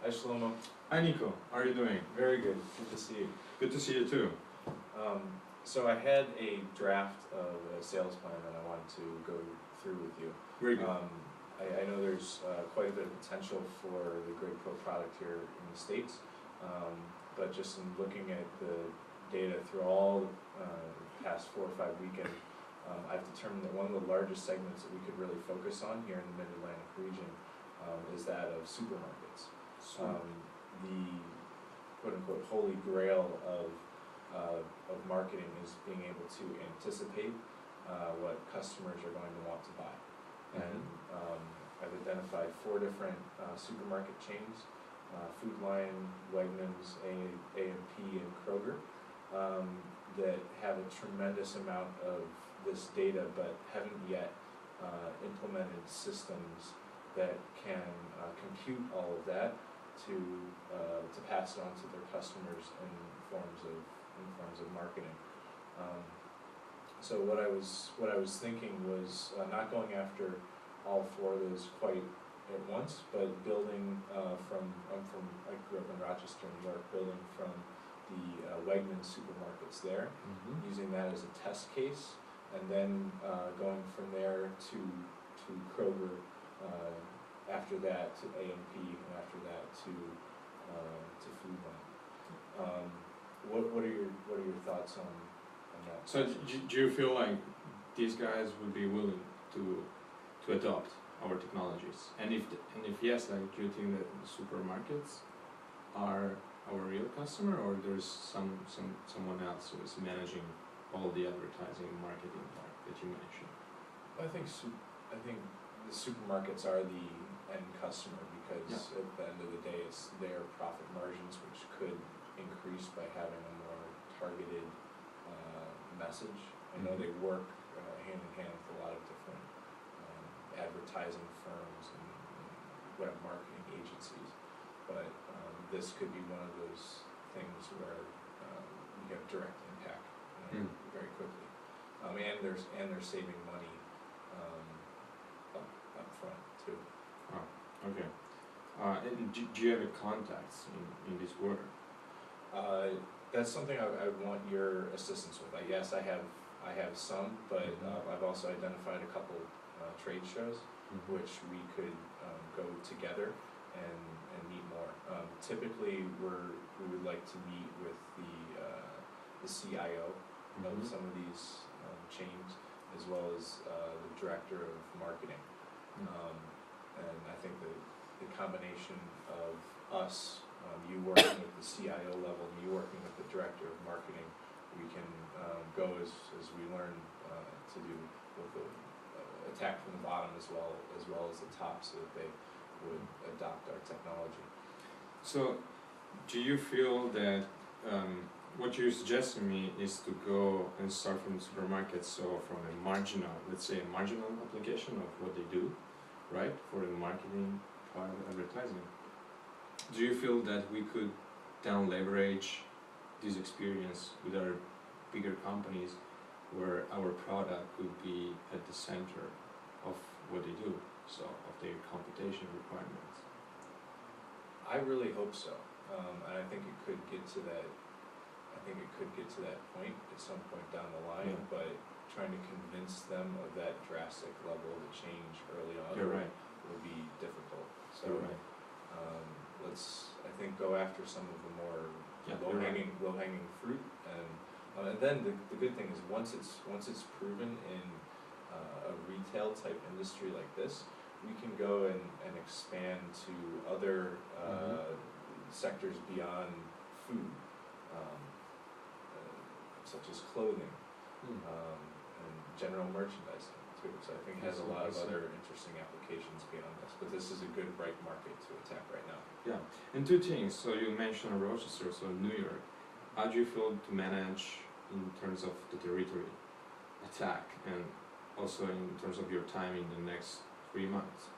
Hi Shlomo. Hi Nico, how are you doing? Very good. Good to see you. Good to see you too. So I had a draft of a sales plan that I wanted to go through with you. Very good. I know there's quite a bit of potential for the Gridpro product here in the States, but just in looking at the data through all the past 4 or 5 weekends, I've determined that one of the largest segments that we could really focus on here in the Mid-Atlantic region is that of supermarkets. The quote-unquote holy grail of marketing is being able to anticipate what customers are going to want to buy. And I've identified 4 different supermarket chains, Food Lion, Wegmans, A&P, and Kroger, that have a tremendous amount of this data but haven't yet implemented systems that can compute all of that to pass it on to their customers in forms of marketing. So what I was thinking was not going after all 4 of those quite at once, but building I grew up in Rochester, New York, building from the Wegmans supermarkets there, using that as a test case, and then going from there to Kroger, after that to A&P, and after that to Food Lion. What are your thoughts on that? So do you feel like these guys would be willing to adopt our technologies? And if yes, like, do you think that the supermarkets are our real customer, or there's someone else who is managing all the advertising and marketing part that you mentioned? I think the supermarkets are the end customer, because at the end of the day it's their profit margins which could increase by having a more targeted message. I know they work hand in hand with a lot of different advertising firms and web marketing agencies, but this could be one of those things where you have direct impact very quickly, and they're saving money up front too. Okay. And do you have contacts in this world? That's something I want your assistance with. Yes, I have some, but I've also identified a couple trade shows which we could go together and meet more. Typically, we would like to meet with the CIO of some of these chains, as well as the director of marketing. And I think the combination of us, you working with the CIO level, and you working with the director of marketing, we can go as we learn to do with the attack from the bottom as well as the top, so that they would adopt our technology. So, do you feel that what you're suggesting me is to go and start from the supermarket, so from a marginal, let's say a marginal application of what they do, right, for the marketing part of advertising? Do you feel that we could then leverage this experience with our bigger companies, where our product could be at the center of what they do, so of their computation requirements? I really hope so, and I think it could get to that. I think it could get to that point at some point down the line, but trying to convince them of that drastic level of change early on will be difficult. So let's, I think, go after some of the more low-hanging fruit, and then the good thing is once it's proven in a retail type industry like this, we can go and expand to other sectors beyond food, such as clothing and general merchandising too. So I think it has a lot of other interesting applications beyond this, but this is a good, bright market to attack right now. Yeah, and 2 things. So you mentioned Rochester, so New York. How do you feel to manage in terms of the territory attack, and also in terms of your time in the next 3 months?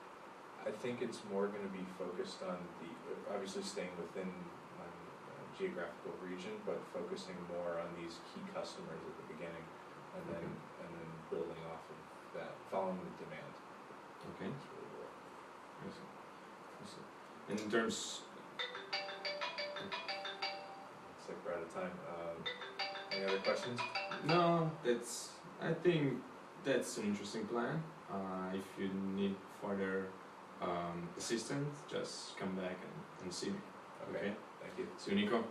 I think it's more going to be focused on obviously staying within my geographical region, but focusing more on these key customers at the beginning, and then building off of that, following the demand. Okay. That's really cool. I see. And in terms the time. Any other questions? No, I think that's an interesting plan. If you need further assistance, just come back and see me. Okay? Thank you. See you, Nico.